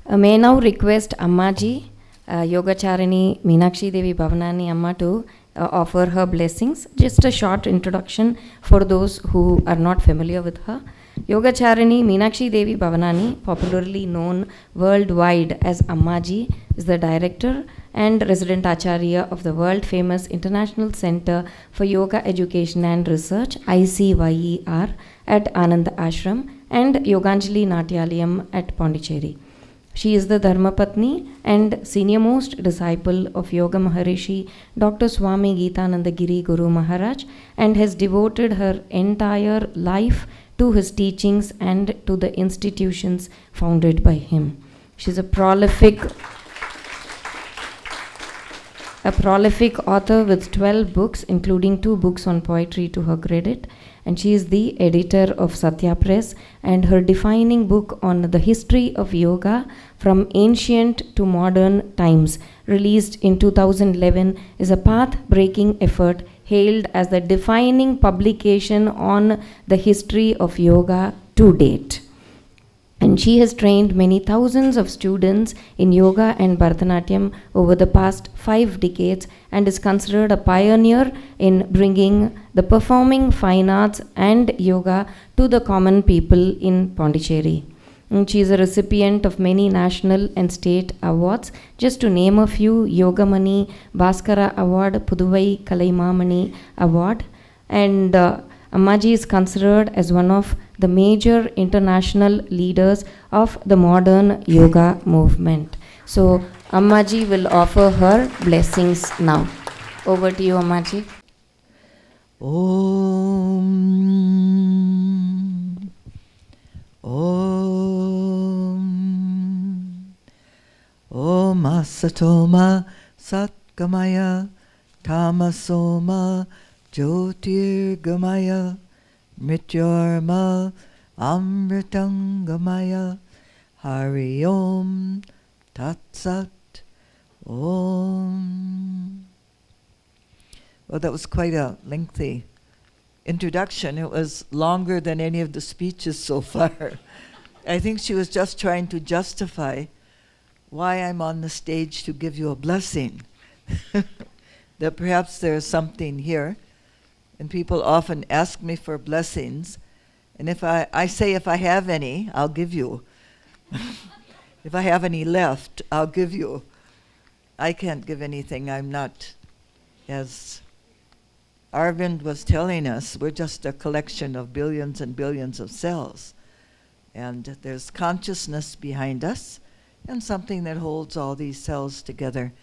May I now request Ammaji, Yogacharini, Meenakshi Devi, Bhavanani Amma to offer her blessings. Just a short introduction for those who are not familiar with her. Yogacharini Meenakshi Devi Bhavanani, popularly known worldwide as Ammaji, is the director and resident acharya of the world-famous International Center for Yoga Education and Research, ICYER, at Anand Ashram and Yoganjali Natyalayam at Pondicherry. She is the Dharmapatni and senior-most disciple of Yoga Maharishi Dr. Swami Geetananda Giri Guru Maharaj, and has devoted her entire life to his teachings and to the institutions founded by him. She is a prolific author with 12 books, including 2 books on poetry to her credit, and she is the editor of Satya Press, and her defining book on the history of yoga from ancient to modern times, released in 2011, is a path-breaking effort hailed as the defining publication on the history of yoga to date. And she has trained many thousands of students in yoga and Bharatanatyam over the past 5 decades, and is considered a pioneer in bringing the performing fine arts and yoga to the common people in Pondicherry. And she is a recipient of many national and state awards. Just to name a few: Yogamani, Bhaskara Award, Puduvai Kalaimamani Award, and Ammaji is considered as one of the major international leaders of the modern yoga movement. So Ammaji will offer her blessings now. Over to you, Ammaji. Om. Om. Om Asatoma Satgamaya Tamasoma Jyotirgamaya Mrityorma Amritangamaya Hari Om Tat Sat Om. Well, that was quite a lengthy introduction. It was longer than any of the speeches so far. I think she was just trying to justify why I'm on the stage to give you a blessing. That perhaps there's something here. And people often ask me for blessings, and if I say if I have any, I'll give you. If I have any left, I'll give you. I can't give anything. I'm not, as Arvind was telling us, we're just a collection of billions and billions of cells. And there's consciousness behind us, and something that holds all these cells together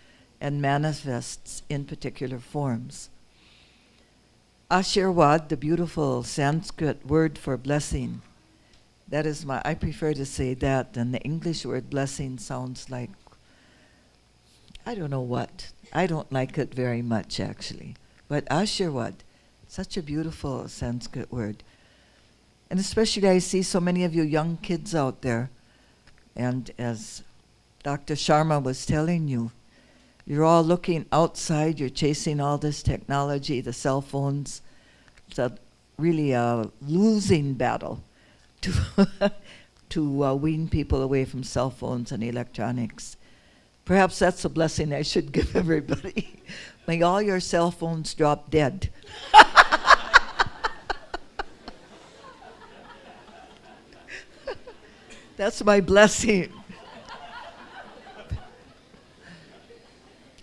and manifests in particular forms. Ashirwad, the beautiful Sanskrit word for blessing, that is I prefer to say that, and the English word blessing sounds like, I don't know what. I don't like it very much, actually. But Ashirwad, such a beautiful Sanskrit word. And especially I see so many of you young kids out there, and as Dr. Sharma was telling you, you're all looking outside, you're chasing all this technology, the cell phones. It's really a losing battle to wean people away from cell phones and electronics. Perhaps that's a blessing I should give everybody. May all your cell phones drop dead. That's my blessing.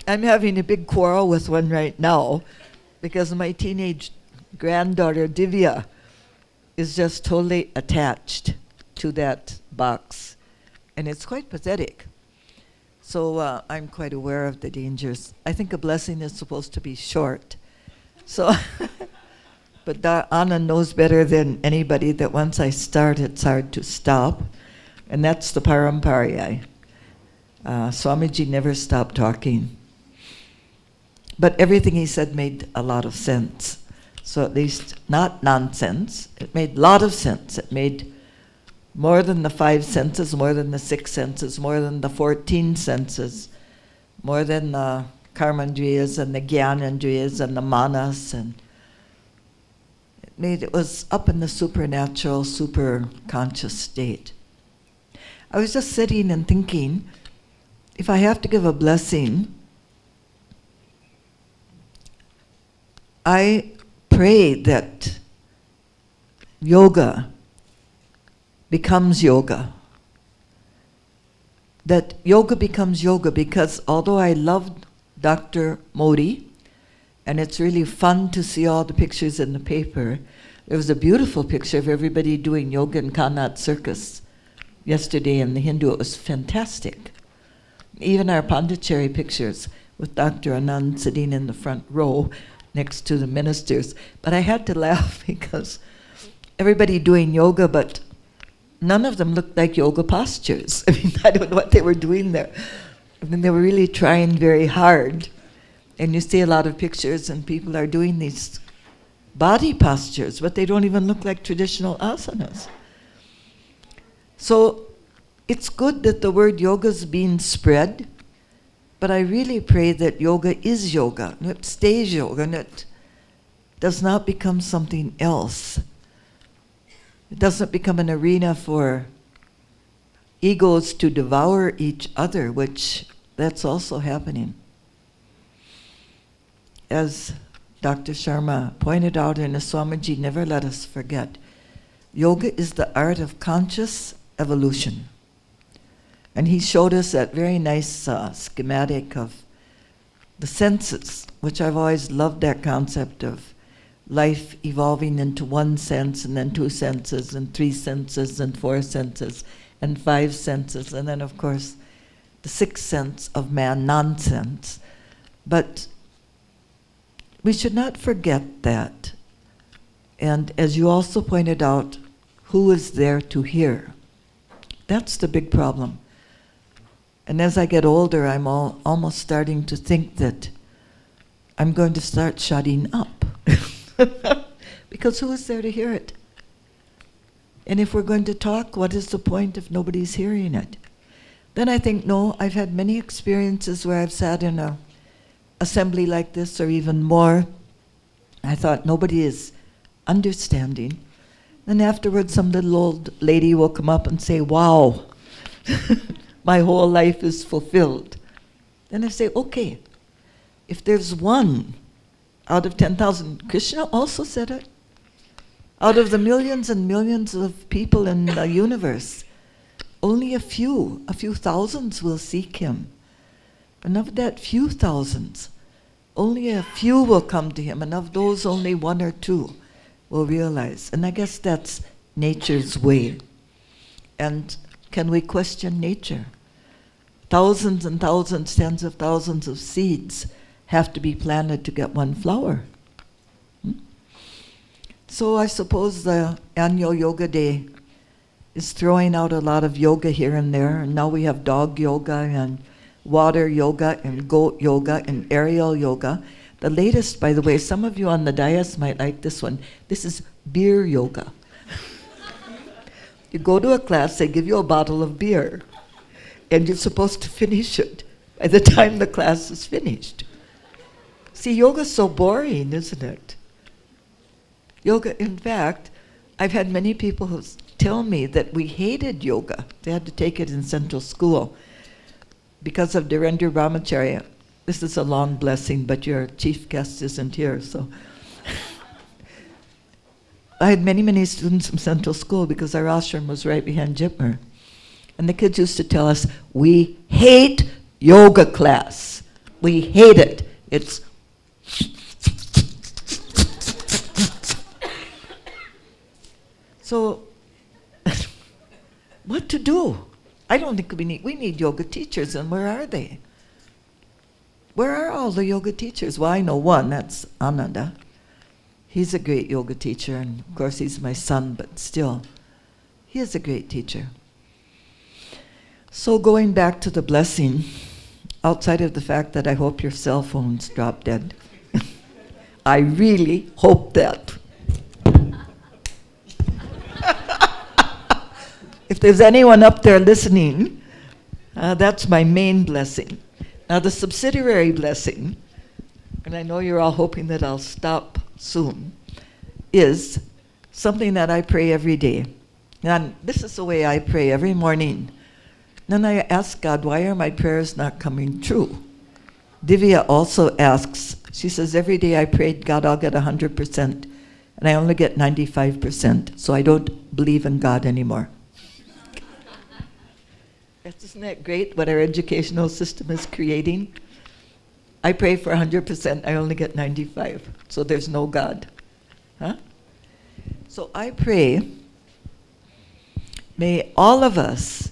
I'm having a big quarrel with one right now because my teenage granddaughter, Devi, is just totally attached to that box. And it's quite pathetic. So I'm quite aware of the dangers. I think a blessing is supposed to be short. So, but Anna knows better than anybody that once I start, it's hard to stop. And that's the Parampariyai. Swamiji never stopped talking. But everything he said made a lot of sense. So at least not nonsense. It made a lot of sense. It made more than the 5 senses, more than the 6 senses, more than the 14 senses, more than the karmandriyas and the gyanandriyas and the manas. And it was up in the supernatural, super conscious state. I was just sitting and thinking, if I have to give a blessing, I pray that yoga becomes yoga. That yoga becomes yoga, because although I loved Dr. Modi, and it's really fun to see all the pictures in the paper, there was a beautiful picture of everybody doing yoga in Kannad Circus yesterday in the Hindu. It was fantastic. Even our Pondicherry pictures with Dr. Anand sitting in the front row next to the ministers. But I had to laugh because everybody doing yoga, but none of them looked like yoga postures. I mean, I don't know what they were doing there. I mean, they were really trying very hard. And you see a lot of pictures and people are doing these body postures, but they don't even look like traditional asanas. So it's good that the word yoga is being spread, but I really pray that yoga is yoga, and it stays yoga, and it does not become something else. It doesn't become an arena for egos to devour each other, which that's also happening. As Dr. Sharma pointed out, and as Swamiji never let us forget, yoga is the art of conscious evolution. And he showed us that very nice schematic of the senses, which I've always loved, that concept of life evolving into one sense, and then two senses, and three senses, and four senses, and five senses, and then of course the sixth sense of man, nonsense. But we should not forget that. And as you also pointed out, who is there to hear? That's the big problem. And as I get older, I'm almost starting to think that I'm going to start shutting up. Because who is there to hear it? And if we're going to talk, what is the point if nobody's hearing it? Then I think, no, I've had many experiences where I've sat in a assembly like this, or even more. I thought nobody is understanding. Then afterwards, some little old lady will come up and say, wow, my whole life is fulfilled. Then I say, okay, if there's one out of 10,000, Krishna also said it, out of the millions and millions of people in the universe, only a few thousands will seek him. And of that few thousands, only a few will come to him, and of those only one or two will realize. And I guess that's nature's way. And can we question nature? Thousands and thousands, tens of thousands of seeds have to be planted to get one flower. So I suppose the annual Yoga Day is throwing out a lot of yoga here and there, and now we have dog yoga and water yoga and goat yoga and aerial yoga. The latest, by the way, some of you on the dais might like this one. This is beer yoga. You go to a class, they give you a bottle of beer, and you're supposed to finish it by the time the class is finished. See, yoga's so boring, isn't it? Yoga, in fact, I've had many people who tell me that we hated yoga. They had to take it in central school because of Dhirendra Brahmacharya. This is a long blessing, but your chief guest isn't here, so. I had many, many students from central school because our ashram was right behind Jitmer. And the kids used to tell us, we hate yoga class. We hate it. It's so what to do? I don't think we need yoga teachers, and where are they? Where are all the yoga teachers? Well, I know one, that's Ananda. He's a great yoga teacher, and of course he's my son, but still, he is a great teacher. So going back to the blessing, outside of the fact that I hope your cell phones drop dead, I really hope that. If there's anyone up there listening, that's my main blessing. Now the subsidiary blessing, and I know you're all hoping that I'll stop soon, is something that I pray every day. And this is the way I pray every morning. Then I asked God, why are my prayers not coming true? Divya also asks, she says, every day I prayed, God, I'll get 100%, and I only get 95%, so I don't believe in God anymore. Isn't that great what our educational system is creating? I pray for 100%, I only get 95%, so there's no God. Huh? So I pray, may all of us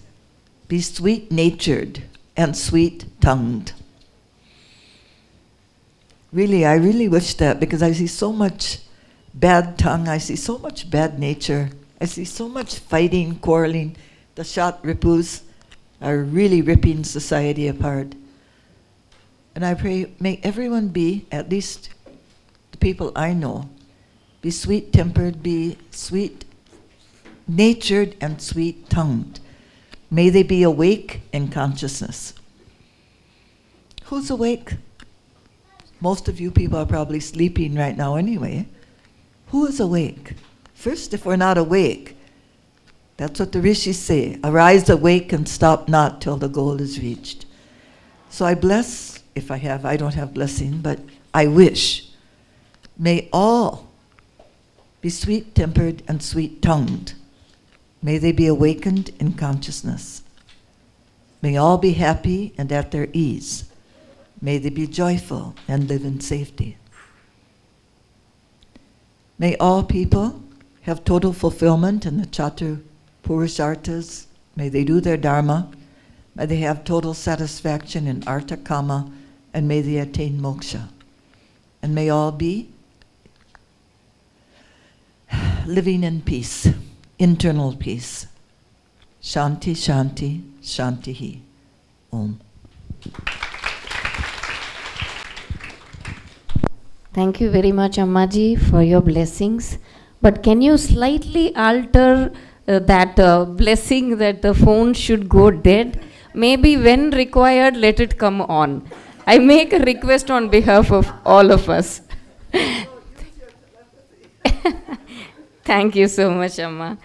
be sweet-natured and sweet-tongued. Really, I really wish that, because I see so much bad tongue, I see so much bad nature, I see so much fighting, quarreling. The Shat Ripus are really ripping society apart. And I pray, may everyone be, at least the people I know, be sweet-tempered, be sweet-natured and sweet-tongued. May they be awake in consciousness. Who's awake? Most of you people are probably sleeping right now anyway. Who is awake? First, if we're not awake, that's what the rishis say, arise, awake, and stop not till the goal is reached. So I bless, if I have, I don't have blessing, but I wish, may all be sweet-tempered and sweet-tongued. May they be awakened in consciousness. May all be happy and at their ease. May they be joyful and live in safety. May all people have total fulfillment in the Chatur Purusharthas. May they do their dharma. May they have total satisfaction in artha kama, and may they attain moksha. And may all be living in peace, internal peace. Shanti, Shanti, Shantihi. Om. Thank you very much, Ammaji, for your blessings. But can you slightly alter that blessing that the phone should go dead? Maybe when required, let it come on. I make a request on behalf of all of us. Thank you so much, Amma.